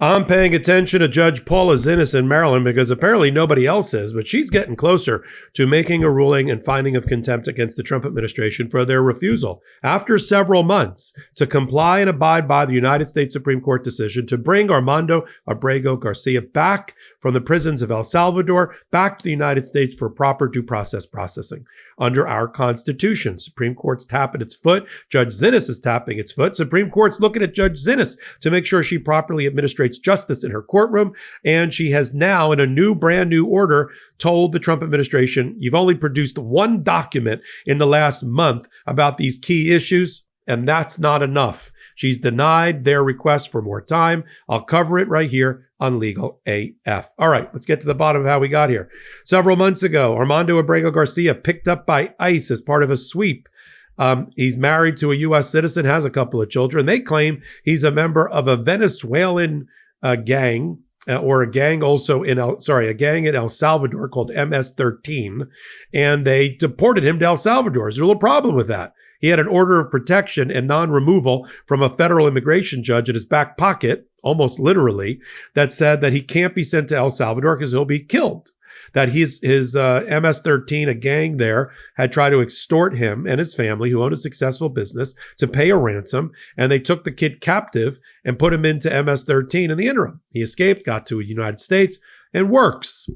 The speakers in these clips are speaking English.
I'm paying attention to Judge Paula Zennis in Maryland because apparently nobody else is, but she's getting closer to making a ruling and finding of contempt against the Trump administration for their refusal, after several months, to comply and abide by the United States Supreme Court decision to bring Armando Abrego Garcia back from the prisons of El Salvador back to the United States for proper due process processing. Under our Constitution, Supreme Court's tapping its foot. Judge Zennis is tapping its foot. Supreme Court's looking at Judge Zennis to make sure she properly administrates justice in her courtroom. And she has now, in a brand new order, told the Trump administration, you've only produced one document in the last month about these key issues, and that's not enough. She's denied their request for more time. I'll cover it right here on Legal AF. All right, let's get to the bottom of how we got here. Several months ago, Armando Abrego Garcia, picked up by ICE as part of a sweep. He's married to a U.S. citizen, has a couple of children. They claim he's a member of a Venezuelan gang, or a gang also a gang in El Salvador called MS-13, and they deported him to El Salvador. There's a little problem with that. He had an order of protection and non-removal from a federal immigration judge in his back pocket, almost literally, that said that he can't be sent to El Salvador because he'll be killed. That his MS-13, a gang there, had tried to extort him and his family, who owned a successful business, to pay a ransom, and they took the kid captive and put him into MS-13 in the interim. He escaped, got to the United States, and works.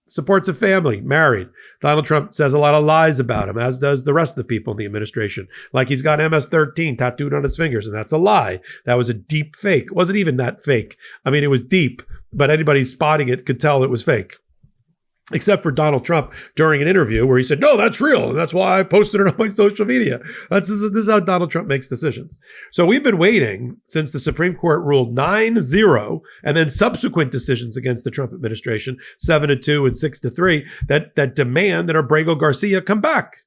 Supports a family, married. Donald Trump says a lot of lies about him, as does the rest of the people in the administration. Like he's got MS-13 tattooed on his fingers, and that's a lie. That was a deep fake. It wasn't even that fake. I mean, it was deep, but anybody spotting it could tell it was fake. Except for Donald Trump during an interview where he said, no, that's real. And that's why I posted it on my social media. This is how Donald Trump makes decisions. So we've been waiting since the Supreme Court ruled 9-0 and then subsequent decisions against the Trump administration, 7-2 and 6-3, that demand that Abrego Garcia come back.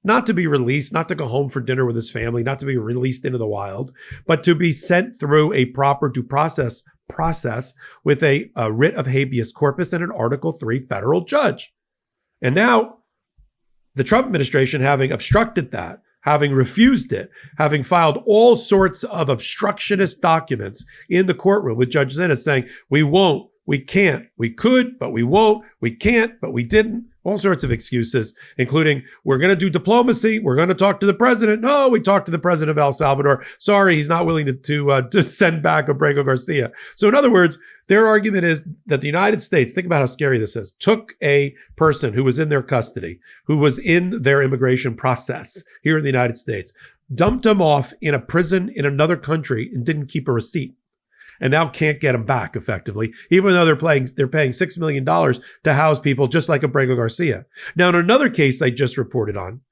Not to be released, not to go home for dinner with his family, not to be released into the wild, but to be sent through a proper due process with a writ of habeas corpus and an Article 3 federal judge. And now the Trump administration, having obstructed that, having refused it, having filed all sorts of obstructionist documents in the courtroom with Judge Zennis saying, we won't, we can't, we could, but we won't, we can't, but we didn't. All sorts of excuses, including, we're going to do diplomacy. We're going to talk to the president. No, we talked to the president of El Salvador. Sorry, he's not willing to send back Abrego Garcia. So in other words, their argument is that the United States, think about how scary this is, took a person who was in their custody, who was in their immigration process here in the United States, dumped him off in a prison in another country and didn't keep a receipt. And now can't get them back effectively, even though they're paying $6 million to house people just like Abrego Garcia. Now, in another case I just reported on,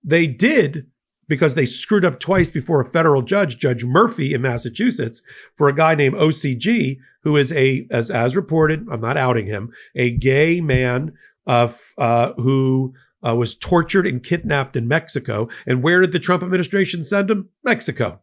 they did, because they screwed up twice before a federal judge, Judge Murphy in Massachusetts, for a guy named OCG, who is as reported, I'm not outing him, a gay man who was tortured and kidnapped in Mexico. And where did the Trump administration send him? Mexico.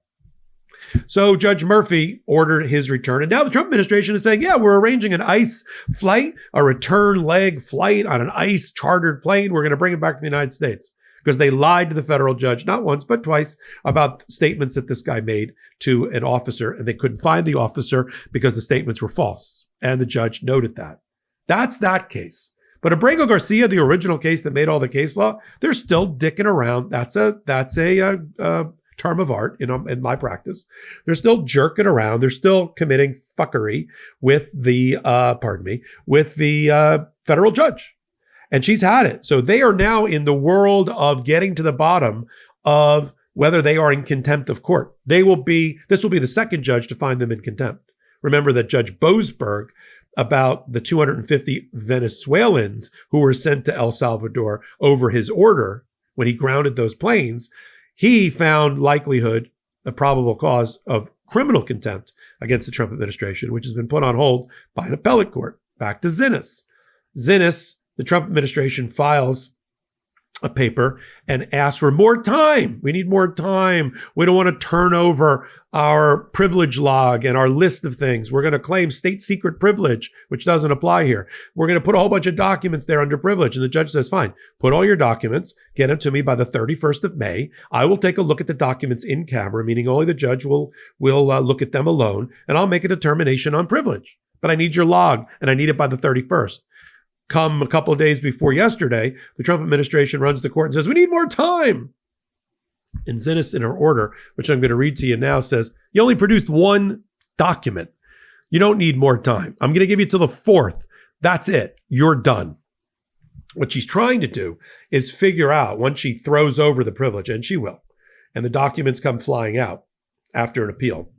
So Judge Murphy ordered his return. And now the Trump administration is saying, yeah, we're arranging an ICE flight, a return leg flight on an ICE chartered plane. We're going to bring him back to the United States, because they lied to the federal judge, not once, but twice, about statements that this guy made to an officer. And they couldn't find the officer because the statements were false. And the judge noted that. That's that case. But Abrego Garcia, the original case that made all the case law, they're still dicking around. That's a term of art in my practice. They're still jerking around. They're still committing fuckery with the federal judge. And she's had it. So they are now in the world of getting to the bottom of whether they are in contempt of court. This will be the second judge to find them in contempt. Remember that Judge Boasberg, about the 250 Venezuelans who were sent to El Salvador over his order when he grounded those planes, he found likelihood, a probable cause of criminal contempt against the Trump administration, which has been put on hold by an appellate court. Back to Zennis. Zennis, the Trump administration files a paper and asked for more time. We need more time. We don't want to turn over our privilege log and our list of things. We're going to claim state secret privilege, which doesn't apply here. We're going to put a whole bunch of documents there under privilege. And the judge says, fine, put all your documents, get them to me by the 31st of May. I will take a look at the documents in camera, meaning only the judge will look at them alone, and I'll make a determination on privilege. But I need your log, and I need it by the 31st. Come a couple of days before yesterday, the Trump administration runs to court and says, we need more time. And Zennis, in her order, which I'm going to read to you now, says, you only produced one document. You don't need more time. I'm going to give you till the 4th. That's it. You're done. What she's trying to do is figure out, once she throws over the privilege, and she will, and the documents come flying out after an appeal,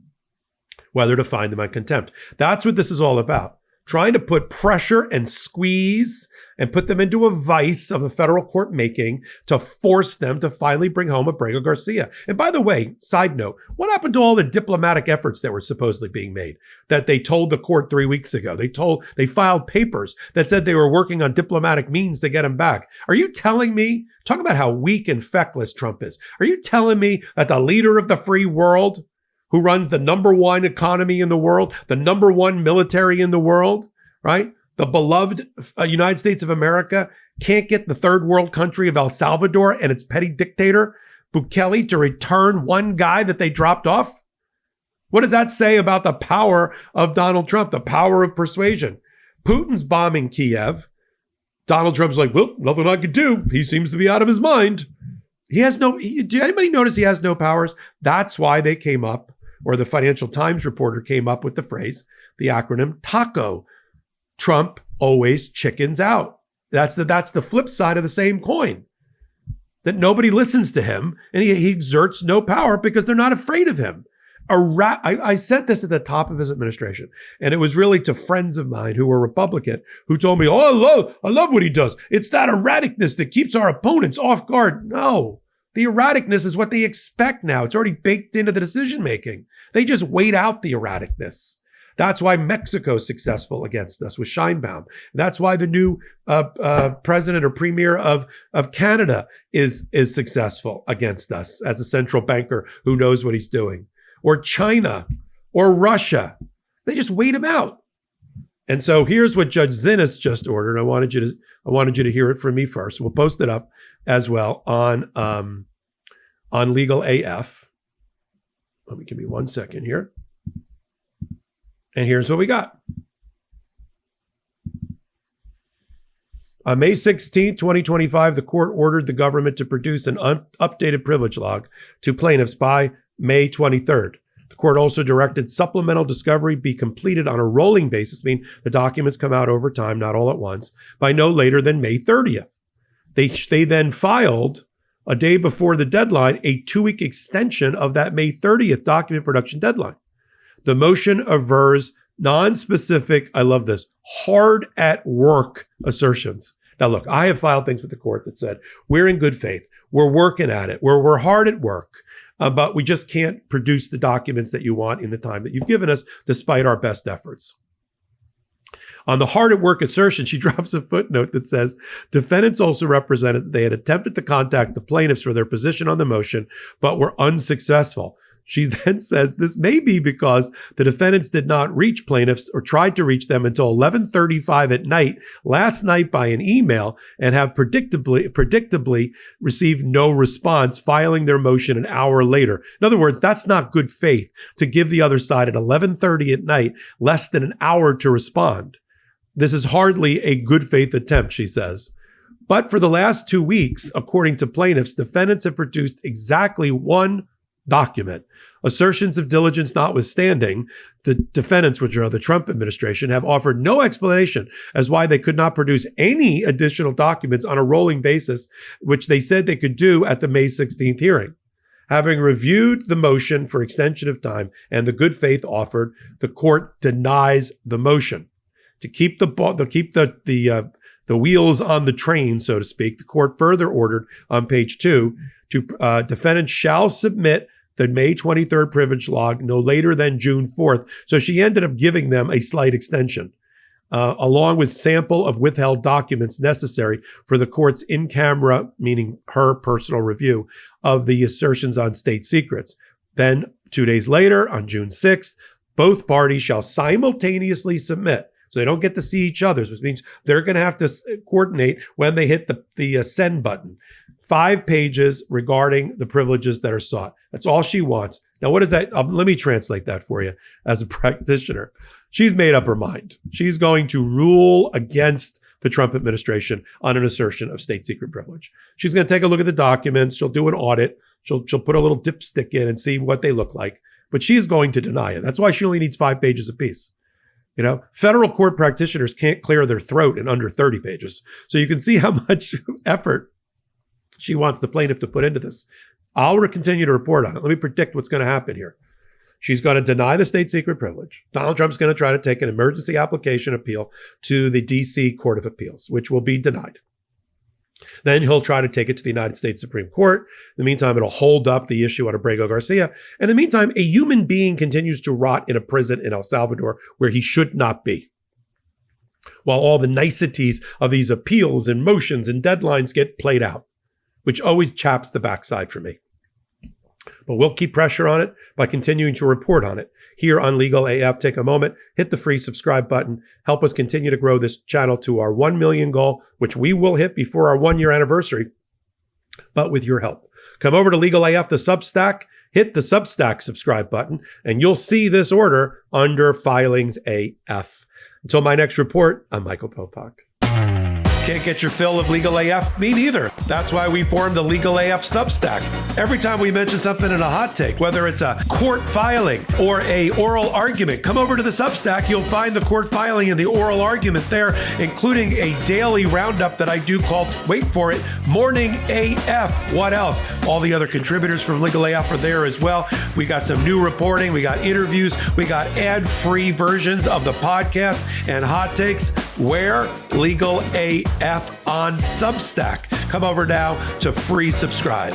whether to find them on contempt. That's what this is all about. Trying to put pressure and squeeze and put them into a vice of a federal court making to force them to finally bring home Abrego Garcia. And by the way, side note, what happened to all the diplomatic efforts that were supposedly being made that they told the court 3 weeks ago? They filed papers that said they were working on diplomatic means to get him back. Are you telling me, talk about how weak and feckless Trump is. Are you telling me that the leader of the free world, who runs the #1 economy in the world, the #1 military in the world, right? The beloved United States of America can't get the third world country of El Salvador and its petty dictator, Bukele, to return one guy that they dropped off? What does that say about the power of Donald Trump, the power of persuasion? Putin's bombing Kiev. Donald Trump's like, well, nothing I could do. He seems to be out of his mind. Do anybody notice he has no powers? That's why they came up, or the Financial Times reporter came up with the phrase, the acronym TACO. Trump always chickens out. That's the flip side of the same coin. That nobody listens to him, and he exerts no power because they're not afraid of him. I said this at the top of his administration, and it was really to friends of mine who were Republican who told me, oh, I love what he does. It's that erraticness that keeps our opponents off guard. No. The erraticness is what they expect now. It's already baked into the decision making. They just wait out the erraticness. That's why Mexico's successful against us with Scheinbaum. That's why the new president or premier of Canada is successful against us as a central banker who knows what he's doing. Or China or Russia. They just wait him out. And so here's what Judge Zennis just ordered. I wanted you to hear it from me first. We'll post it up as well on Legal AF. Give me 1 second here. And here's what we got. On May 16, 2025, the court ordered the government to produce an updated privilege log to plaintiffs by May 23rd. The court also directed supplemental discovery be completed on a rolling basis, meaning the documents come out over time, not all at once, by no later than May 30th. They then filed, a day before the deadline, a 2-week extension of that May 30th document production deadline. The motion avers non-specific, I love this, hard at work assertions. Now, look, I have filed things with the court that said, we're in good faith. We're working at it. We're hard at work, but we just can't produce the documents that you want in the time that you've given us, despite our best efforts. On the hard at work assertion, she drops a footnote that says, defendants also represented that they had attempted to contact the plaintiffs for their position on the motion, but were unsuccessful. She then says this may be because the defendants did not reach plaintiffs or tried to reach them until 11:35 at night last night by an email and have predictably received no response, filing their motion an hour later. In other words, that's not good faith to give the other side at 11:30 at night less than an hour to respond. This is hardly a good faith attempt, she says. But for the last 2 weeks, according to plaintiffs, defendants have produced exactly one document. Assertions of diligence notwithstanding, the defendants, which are the Trump administration, have offered no explanation as why they could not produce any additional documents on a rolling basis, which they said they could do at the May 16th hearing. Having reviewed the motion for extension of time and the good faith offered, the court denies the motion. To keep the wheels on the train, so to speak, the court further ordered on page 2 to defendants shall submit the May 23rd privilege log no later than June 4th. So she ended up giving them a slight extension. along with sample of withheld documents necessary for the court's in-camera, meaning her personal review, of the assertions on state secrets. Then 2 days later, on June 6th, both parties shall simultaneously submit. So they don't get to see each other's, which means they're going to have to coordinate when they hit the send button. 5 pages regarding the privileges that are sought. That's all she wants. Now, what is that? Let me translate that for you as a practitioner. She's made up her mind. She's going to rule against the Trump administration on an assertion of state secret privilege. She's going to take a look at the documents. She'll do an audit. She'll put a little dipstick in and see what they look like. But she's going to deny it. That's why she only needs 5 pages apiece. You know, federal court practitioners can't clear their throat in under 30 pages. So you can see how much effort she wants the plaintiff to put into this. I'll continue to report on it. Let me predict what's going to happen here. She's going to deny the state secret privilege. Donald Trump's going to try to take an emergency application appeal to the D.C. Court of Appeals, which will be denied. Then he'll try to take it to the United States Supreme Court. In the meantime, it'll hold up the issue on Abrego Garcia. In the meantime, a human being continues to rot in a prison in El Salvador where he should not be, while all the niceties of these appeals and motions and deadlines get played out, which always chaps the backside for me. But we'll keep pressure on it by continuing to report on it. Here on Legal AF, take a moment, hit the free subscribe button, help us continue to grow this channel to our 1 million goal, which we will hit before our 1-year anniversary, but with your help. Come over to Legal AF, the Substack, hit the Substack subscribe button, and you'll see this order under Filings AF. Until my next report, I'm Michael Popok. Can't get your fill of Legal AF? Me neither. That's why we formed the Legal AF Substack. Every time we mention something in a hot take, whether it's a court filing or a oral argument, come over to the Substack. You'll find the court filing and the oral argument there, including a daily roundup that I do called, wait for it, Morning AF. What else? All the other contributors from Legal AF are there as well. We got some new reporting. We got interviews. We got ad-free versions of the podcast and hot takes. Where? Legal AF on Substack. Come over now to free subscribe.